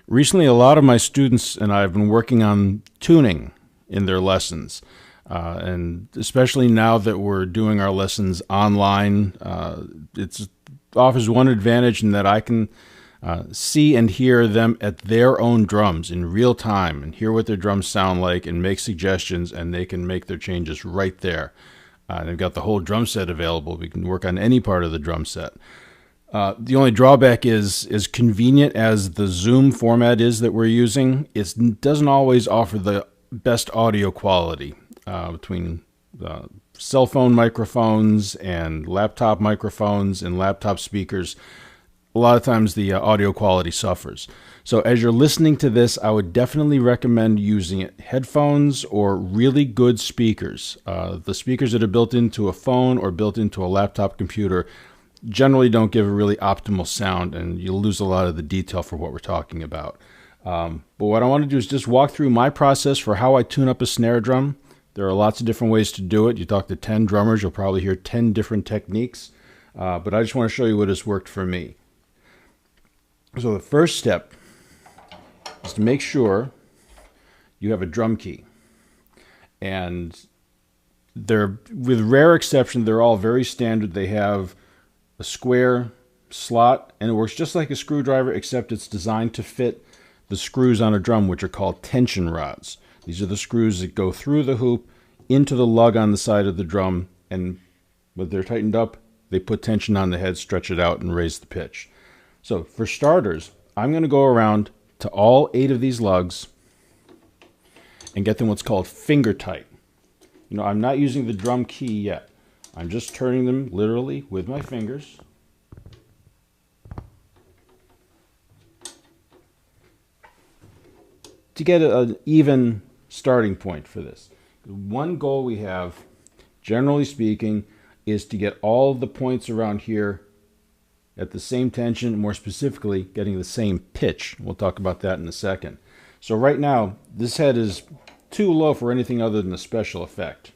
Recently, a lot of my students and I have been working on tuning in their lessons. And especially now that we're doing our lessons online, it offers one advantage in that I can see and hear them at their own drums in real time and hear what their drums sound like and make suggestions, and they can make their changes right there. They've got the whole drum set available. We can work on any part of the drum set. The only drawback is, as convenient as the Zoom format is that we're using, it doesn't always offer the best audio quality between cell phone microphones and laptop microphones and laptop speakers. A lot of times the audio quality suffers. So as you're listening to this, I would definitely recommend using headphones or really good speakers. The speakers that are built into a phone or built into a laptop computer generally don't give a really optimal sound, and you'll lose a lot of the detail for what we're talking about. But what I want to do is just walk through my process for how I tune up a snare drum. There are lots of different ways to do it. You talk to 10 drummers, you'll probably hear 10 different techniques. But I just want to show you what has worked for me. So the first step is to make sure you have a drum key. And they're, with rare exception, they're all very standard. They have a square slot, and it works just like a screwdriver, except it's designed to fit the screws on a drum, which are called tension rods. These are the screws that go through the hoop into the lug on the side of the drum, and when they're tightened up, they put tension on the head, stretch it out, and raise the pitch. So for starters, I'm going to go around to all 8 of these lugs and get them what's called finger tight. You know, I'm not using the drum key yet. I'm just turning them literally with my fingers. To get an even starting point for this. One goal we have, generally speaking, is to get all the points around here at the same tension, more specifically, getting the same pitch. We'll talk about that in a second. So right now, this head is too low for anything other than a special effect.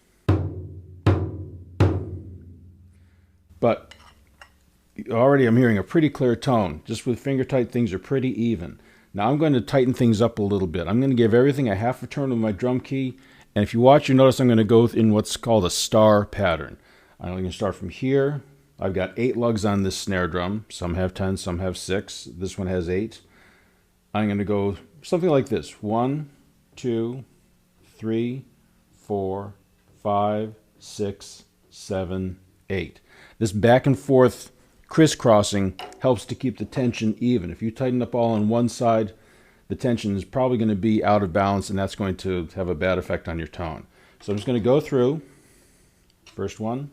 But already I'm hearing a pretty clear tone. Just with finger tight, things are pretty even. Now I'm going to tighten things up a little bit. I'm going to give everything a half a turn with my drum key. And if you watch, you notice I'm going to go in what's called a star pattern. I'm going to start from here. I've got 8 lugs on this snare drum. Some have 10, some have 6. This one has 8. I'm going to go something like this. 1, 2, 3, 4, 5, 6, 7, 8. This back and forth crisscrossing helps to keep the tension even. If you tighten up all on one side, the tension is probably going to be out of balance, and that's going to have a bad effect on your tone. So I'm just going to go through. First one,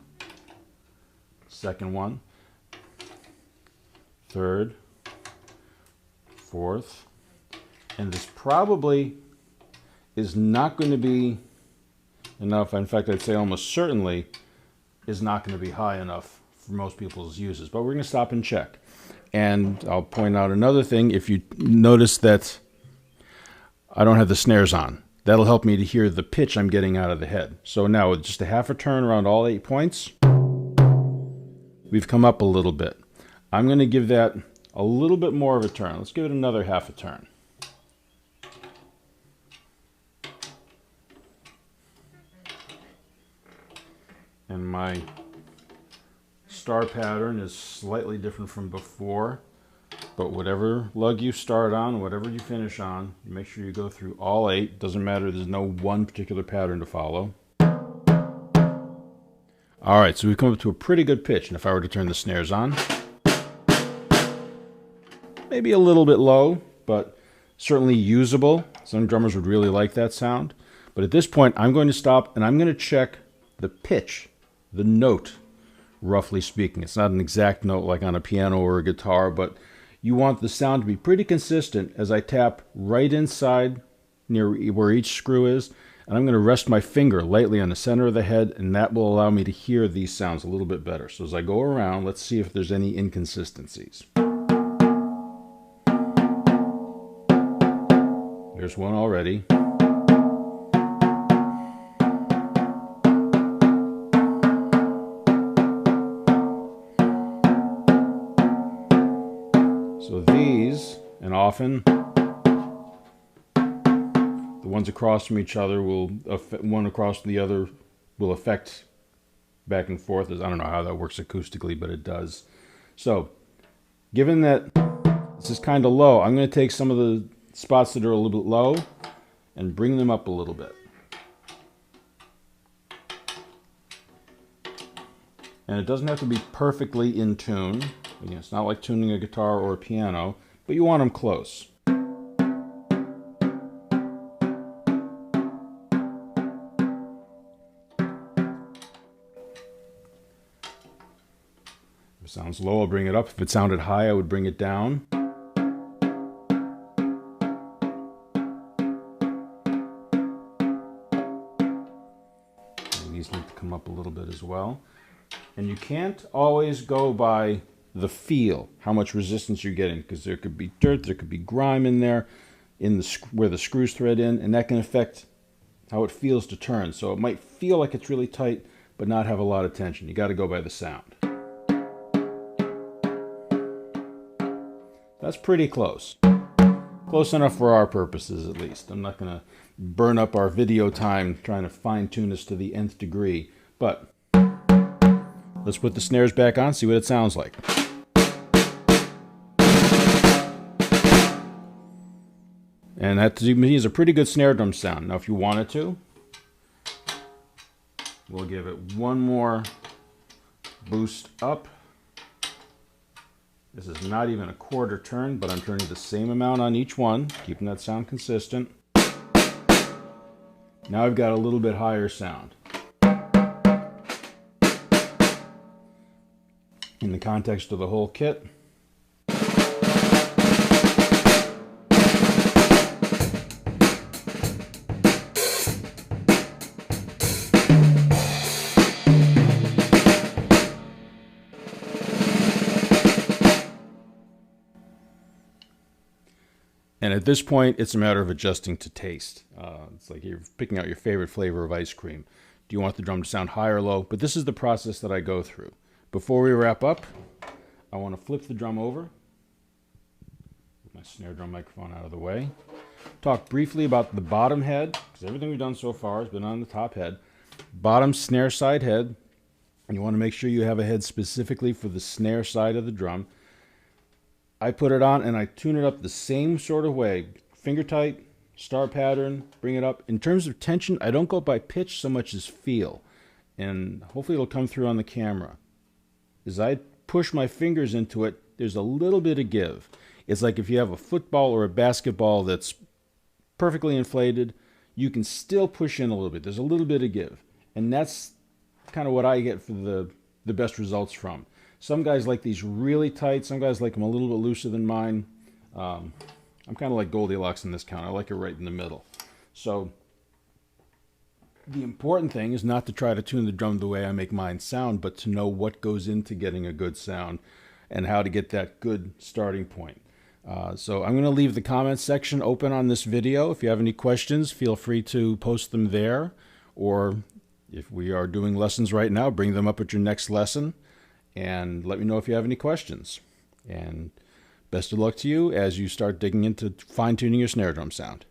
second one, third, fourth, and this probably is not going to be enough. In fact, I'd say almost certainly is not going to be high enough for most people's uses. But we're going to stop and check. And I'll point out another thing. If you notice that I don't have the snares on, that'll help me to hear the pitch I'm getting out of the head. So now with just a half a turn around all 8 points, we've come up a little bit. I'm going to give that a little bit more of a turn. Let's give it another half a turn. And my star pattern is slightly different from before, but whatever lug you start on, whatever you finish on, you make sure you go through all 8. Doesn't matter, there's no one particular pattern to follow. All right, so we've come up to a pretty good pitch, and if I were to turn the snares on, maybe a little bit low, but certainly usable. Some drummers would really like that sound. But at this point, I'm going to stop, and I'm going to check the pitch, the note, roughly speaking. It's not an exact note like on a piano or a guitar, but you want the sound to be pretty consistent as I tap right inside near where each screw is, and I'm going to rest my finger lightly on the center of the head, and that will allow me to hear these sounds a little bit better. So as I go around, let's see if there's any inconsistencies. There's one already. So these, and often, ones across from each other will one across from the other will affect back and forth. I don't know how that works acoustically, but it does. So, given that this is kind of low, I'm going to take some of the spots that are a little bit low and bring them up a little bit. And it doesn't have to be perfectly in tune. Again, it's not like tuning a guitar or a piano, but you want them close. If it sounds low, I'll bring it up. If it sounded high, I would bring it down. And these need to come up a little bit as well. And you can't always go by the feel, how much resistance you're getting, because there could be dirt, there could be grime in there, where the screws thread in, and that can affect how it feels to turn. So it might feel like it's really tight, but not have a lot of tension. You got to go by the sound. That's pretty close. Close enough for our purposes, at least. I'm not going to burn up our video time trying to fine-tune this to the nth degree, but let's put the snares back on, see what it sounds like. And that to me is a pretty good snare drum sound. Now if you wanted to, we'll give it one more boost up. This is not even a quarter turn, but I'm turning the same amount on each one, keeping that sound consistent. Now I've got a little bit higher sound. In the context of the whole kit. And at this point, it's a matter of adjusting to taste. It's like you're picking out your favorite flavor of ice cream. Do you want the drum to sound high or low? But this is the process that I go through. Before we wrap up, I want to flip the drum over. Put my snare drum microphone out of the way. Talk briefly about the bottom head, because everything we've done so far has been on the top head. Bottom snare side head. And you want to make sure you have a head specifically for the snare side of the drum. I put it on and I tune it up the same sort of way. Finger tight, star pattern, bring it up. In terms of tension, I don't go by pitch so much as feel. And hopefully it'll come through on the camera. As I push my fingers into it, there's a little bit of give. It's like if you have a football or a basketball that's perfectly inflated, you can still push in a little bit. There's a little bit of give. And that's kind of what I get for the best results from. Some guys like these really tight. Some guys like them a little bit looser than mine. I'm kind of like Goldilocks in this count. I like it right in the middle. So the important thing is not to try to tune the drum the way I make mine sound, but to know what goes into getting a good sound and how to get that good starting point. So I'm going to leave the comments section open on this video. If you have any questions, feel free to post them there. Or if we are doing lessons right now, bring them up at your next lesson. And let me know if you have any questions. And best of luck to you as you start digging into fine-tuning your snare drum sound.